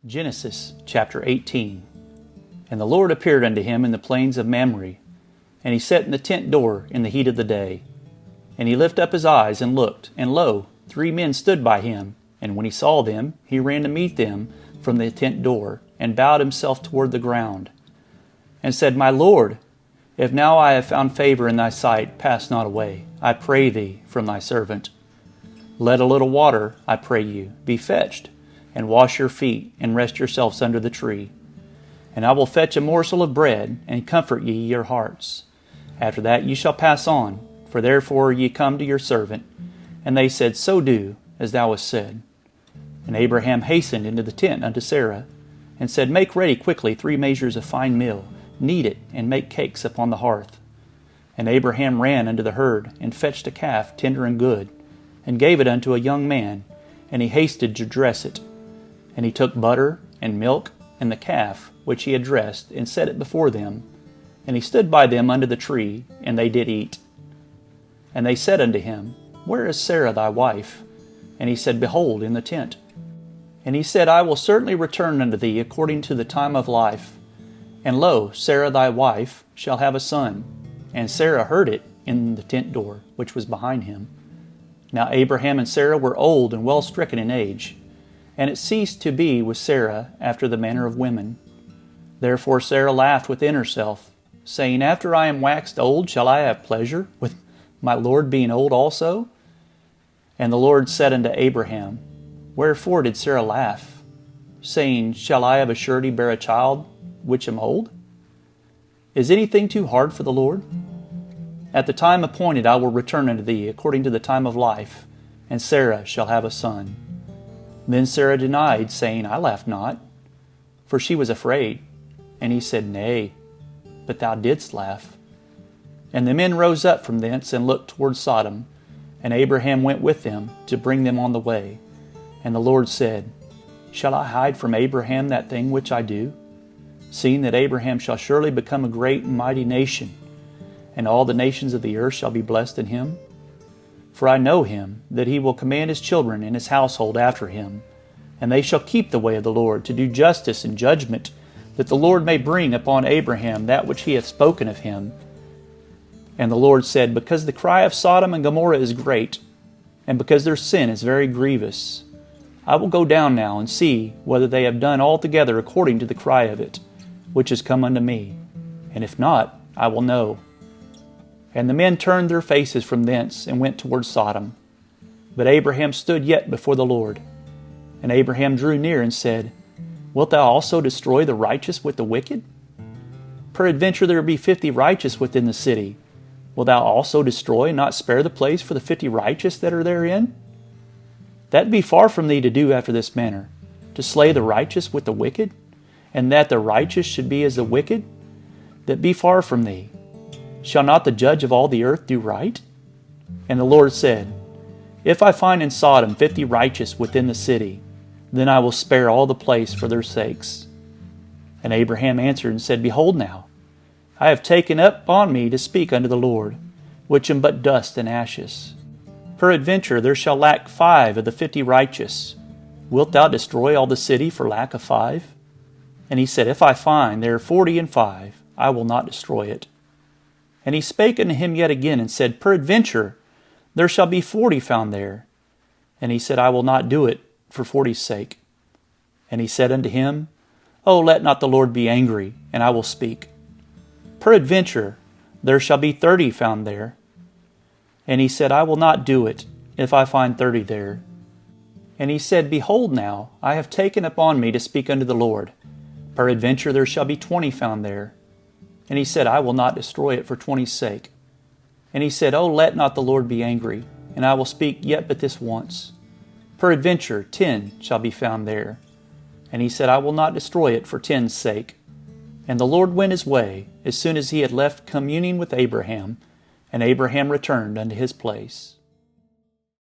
Genesis chapter 18. And the Lord appeared unto him in the plains of Mamre, and he sat in the tent door in the heat of the day. And he lifted up his eyes and looked, and lo, 3 men stood by him. And when he saw them, he ran to meet them from the tent door, and bowed himself toward the ground, and said, My Lord, if now I have found favor in thy sight, pass not away, I pray thee, from thy servant. Let a little water, I pray you, be fetched, and wash your feet, and rest yourselves under the tree. And I will fetch a morsel of bread, and comfort ye your hearts. After that ye shall pass on, for therefore ye come to your servant. And they said, So do, as thou hast said. And Abraham hastened into the tent unto Sarah, and said, Make ready quickly 3 measures of fine meal, knead it, and make cakes upon the hearth. And Abraham ran unto the herd, and fetched a calf tender and good, and gave it unto a young man, and he hasted to dress it. And he took butter and milk and the calf which he had dressed, and set it before them. And he stood by them under the tree, and they did eat. And they said unto him, Where is Sarah thy wife? And he said, Behold, in the tent. And he said, I will certainly return unto thee according to the time of life. And lo, Sarah thy wife shall have a son. And Sarah heard it in the tent door, which was behind him. Now Abraham and Sarah were old and well stricken in age, and it ceased to be with Sarah after the manner of women. Therefore Sarah laughed within herself, saying, After I am waxed old, shall I have pleasure with my Lord being old also? And the Lord said unto Abraham, Wherefore did Sarah laugh, saying, Shall I of a surety bear a child which am old? Is anything too hard for the Lord? At the time appointed I will return unto thee according to the time of life, and Sarah shall have a son. Then Sarah denied, saying, I laughed not, for she was afraid. And he said, Nay, but thou didst laugh. And the men rose up from thence and looked toward Sodom, and Abraham went with them to bring them on the way. And the Lord said, Shall I hide from Abraham that thing which I do? Seeing that Abraham shall surely become a great and mighty nation, and all the nations of the earth shall be blessed in him? For I know him, that he will command his children and his household after him, and they shall keep the way of the Lord, to do justice and judgment, that the Lord may bring upon Abraham that which he hath spoken of him. And the Lord said, Because the cry of Sodom and Gomorrah is great, and because their sin is very grievous, I will go down now and see whether they have done altogether according to the cry of it, which is come unto me. And if not, I will know. And the men turned their faces from thence, and went toward Sodom. But Abraham stood yet before the Lord. And Abraham drew near and said, Wilt thou also destroy the righteous with the wicked? Peradventure there be 50 righteous within the city. Wilt thou also destroy and not spare the place for the 50 righteous that are therein? That be far from thee to do after this manner, to slay the righteous with the wicked, and that the righteous should be as the wicked? That be far from thee. Shall not the judge of all the earth do right? And the Lord said, If I find in Sodom 50 righteous within the city, then I will spare all the place for their sakes. And Abraham answered and said, Behold now, I have taken up on me to speak unto the Lord, which am but dust and ashes. Peradventure there shall lack 5 of the 50 righteous. Wilt thou destroy all the city for lack of 5? And he said, If I find there 40 I will not destroy it. And he spake unto him yet again, and said, Peradventure there shall be 40 found there. And he said, I will not do it for 40's sake. And he said unto him, O let not the Lord be angry, and I will speak. Peradventure there shall be 30 found there. And he said, I will not do it, if I find 30 there. And he said, Behold now, I have taken upon me to speak unto the Lord. Peradventure there shall be 20 found there. And he said, I will not destroy it for 20's sake. And he said, O let not the Lord be angry, and I will speak yet but this once. Peradventure 10 shall be found there. And he said, I will not destroy it for 10's sake. And the Lord went his way, as soon as he had left communing with Abraham, and Abraham returned unto his place.